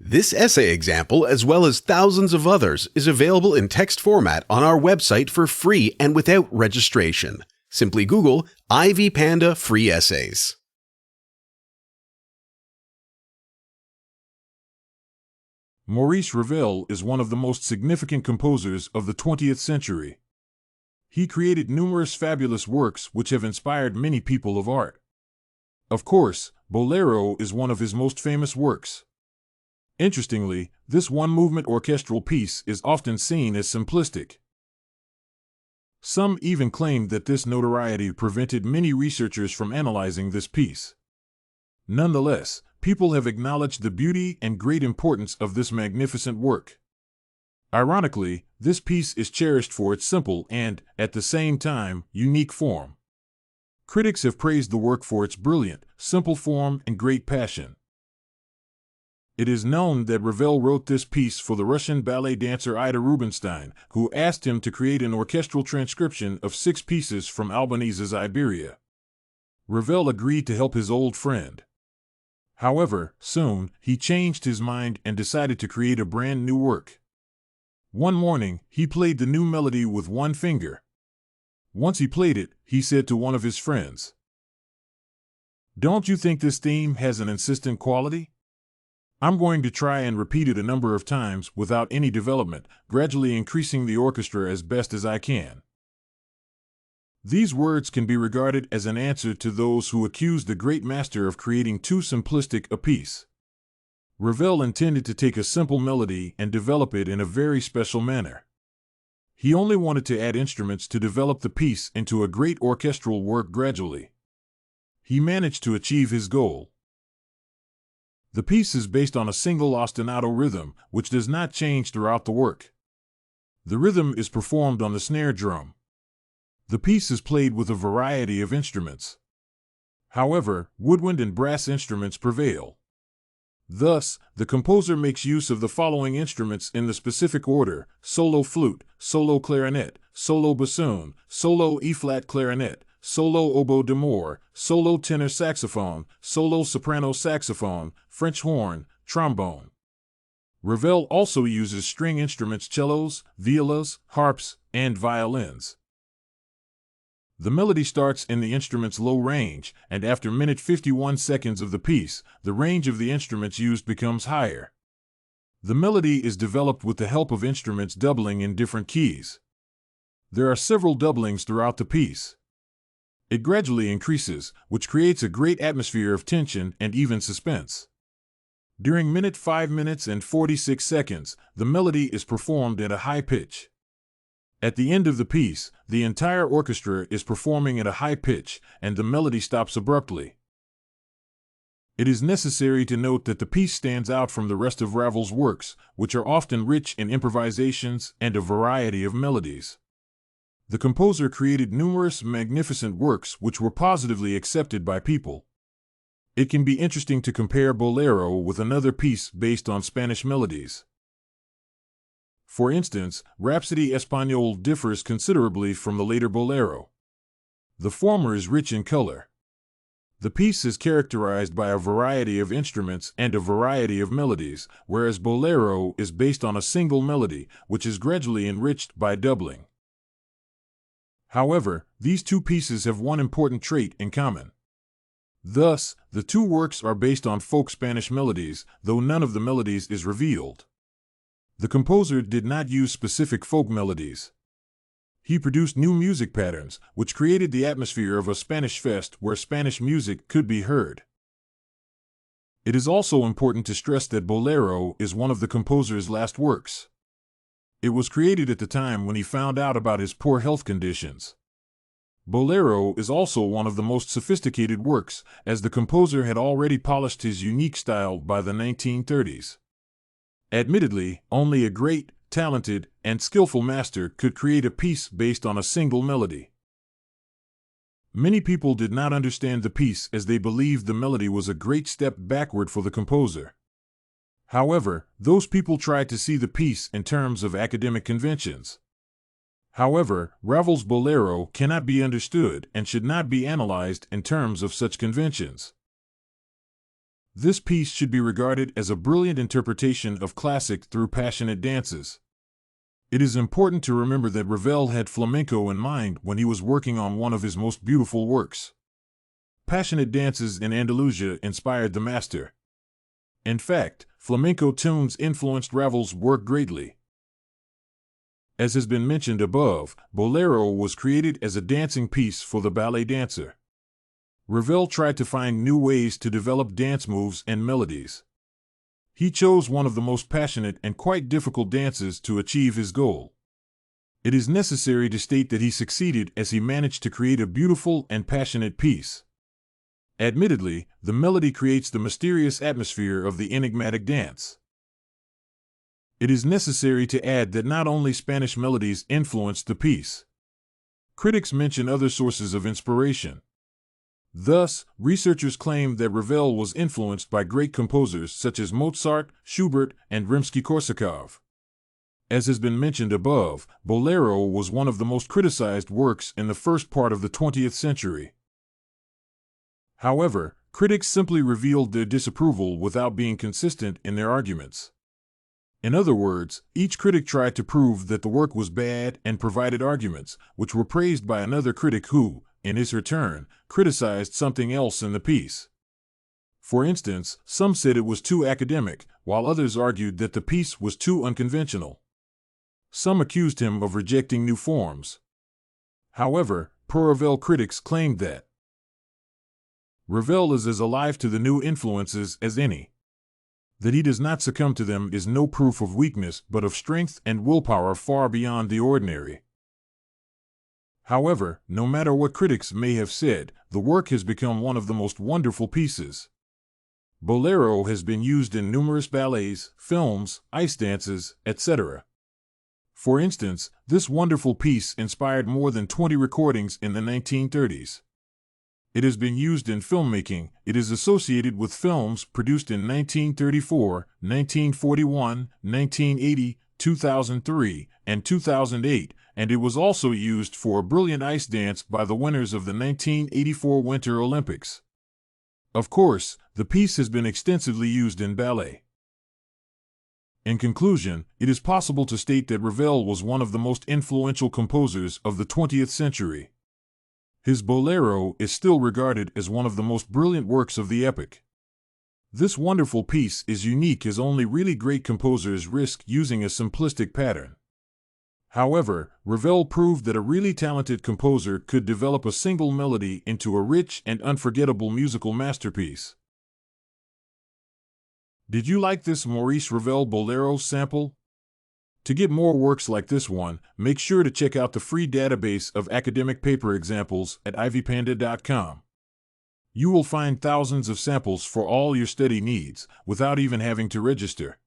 This essay example, as well as thousands of others, is available in text format on our website for free and without registration. Simply Google Ivy Panda Free Essays. Maurice Ravel is one of the most significant composers of the 20th century. He created numerous fabulous works which have inspired many people of art. Of course, Bolero is one of his most famous works. Interestingly, this one-movement orchestral piece is often seen as simplistic. Some even claimed that this notoriety prevented many researchers from analyzing this piece. Nonetheless, people have acknowledged the beauty and great importance of this magnificent work. Ironically, this piece is cherished for its simple and, at the same time, unique form. Critics have praised the work for its brilliant, simple form and great passion. It is known that Ravel wrote this piece for the Russian ballet dancer Ida Rubinstein, who asked him to create an orchestral transcription of 6 pieces from Albanese's Iberia. Ravel agreed to help his old friend. However, soon, he changed his mind and decided to create a brand new work. One morning, he played the new melody with one finger. Once he played it, he said to one of his friends, "Don't you think this theme has an insistent quality? I'm going to try and repeat it a number of times without any development, gradually increasing the orchestra as best as I can." These words can be regarded as an answer to those who accuse the great master of creating too simplistic a piece. Ravel intended to take a simple melody and develop it in a very special manner. He only wanted to add instruments to develop the piece into a great orchestral work gradually. He managed to achieve his goal. The piece is based on a single ostinato rhythm, which does not change throughout the work. The rhythm is performed on the snare drum. The piece is played with a variety of instruments. However, woodwind and brass instruments prevail. Thus, the composer makes use of the following instruments in the specific order: solo flute, solo clarinet, solo bassoon, solo E-flat clarinet, solo oboe d'amore, solo tenor saxophone, solo soprano saxophone, French horn, trombone. Ravel also uses string instruments: cellos, violas, harps, and violins. The melody starts in the instrument's low range, and after minute 51 seconds of the piece, the range of the instruments used becomes higher. The melody is developed with the help of instruments doubling in different keys. There are several doublings throughout the piece. It gradually increases, which creates a great atmosphere of tension and even suspense. During minute 5 minutes and 46 seconds, the melody is performed at a high pitch. At the end of the piece, the entire orchestra is performing at a high pitch, and the melody stops abruptly. It is necessary to note that the piece stands out from the rest of Ravel's works, which are often rich in improvisations and a variety of melodies. The composer created numerous magnificent works which were positively accepted by people. It can be interesting to compare Bolero with another piece based on Spanish melodies. For instance, Rhapsody Espagnole differs considerably from the later Bolero. The former is rich in color. The piece is characterized by a variety of instruments and a variety of melodies, whereas Bolero is based on a single melody, which is gradually enriched by doubling. However, these two pieces have one important trait in common. Thus, the two works are based on folk Spanish melodies, though none of the melodies is revealed. The composer did not use specific folk melodies. He produced new music patterns, which created the atmosphere of a Spanish fest where Spanish music could be heard. It is also important to stress that Bolero is one of the composer's last works. It was created at the time when he found out about his poor health conditions. Bolero is also one of the most sophisticated works, as the composer had already polished his unique style by the 1930s. Admittedly, only a great, talented, and skillful master could create a piece based on a single melody. Many people did not understand the piece as they believed the melody was a great step backward for the composer. However, those people tried to see the piece in terms of academic conventions. However, Ravel's Bolero cannot be understood and should not be analyzed in terms of such conventions. This piece should be regarded as a brilliant interpretation of classic through passionate dances. It is important to remember that Ravel had flamenco in mind when he was working on one of his most beautiful works. Passionate dances in Andalusia inspired the master. In fact, flamenco tunes influenced Ravel's work greatly. As has been mentioned above, Bolero was created as a dancing piece for the ballet dancer. Ravel tried to find new ways to develop dance moves and melodies. He chose one of the most passionate and quite difficult dances to achieve his goal. It is necessary to state that he succeeded as he managed to create a beautiful and passionate piece. Admittedly, the melody creates the mysterious atmosphere of the enigmatic dance. It is necessary to add that not only Spanish melodies influenced the piece. Critics mention other sources of inspiration. Thus, researchers claim that Ravel was influenced by great composers such as Mozart, Schubert, and Rimsky-Korsakov. As has been mentioned above, Bolero was one of the most criticized works in the first part of the 20th century. However, critics simply revealed their disapproval without being consistent in their arguments. In other words, each critic tried to prove that the work was bad and provided arguments, which were praised by another critic who, in his return, criticized something else in the piece. For instance, some said it was too academic, while others argued that the piece was too unconventional. Some accused him of rejecting new forms. However, pro-Ravel critics claimed that Ravel is as alive to the new influences as any. That he does not succumb to them is no proof of weakness but of strength and willpower far beyond the ordinary. However, no matter what critics may have said, the work has become one of the most wonderful pieces. Bolero has been used in numerous ballets, films, ice dances, etc. For instance, this wonderful piece inspired more than 20 recordings in the 1930s. It has been used in filmmaking. It is associated with films produced in 1934, 1941, 1980, 2003, and 2008, and it was also used for a brilliant ice dance by the winners of the 1984 Winter Olympics. Of course, the piece has been extensively used in ballet. In conclusion, it is possible to state that Ravel was one of the most influential composers of the 20th century. His Bolero is still regarded as one of the most brilliant works of the epoch. This wonderful piece is unique as only really great composers risk using a simplistic pattern. However, Ravel proved that a really talented composer could develop a single melody into a rich and unforgettable musical masterpiece. Did you like this Maurice Ravel Bolero sample? To get more works like this one, make sure to check out the free database of academic paper examples at ivypanda.com. You will find thousands of samples for all your study needs, without even having to register.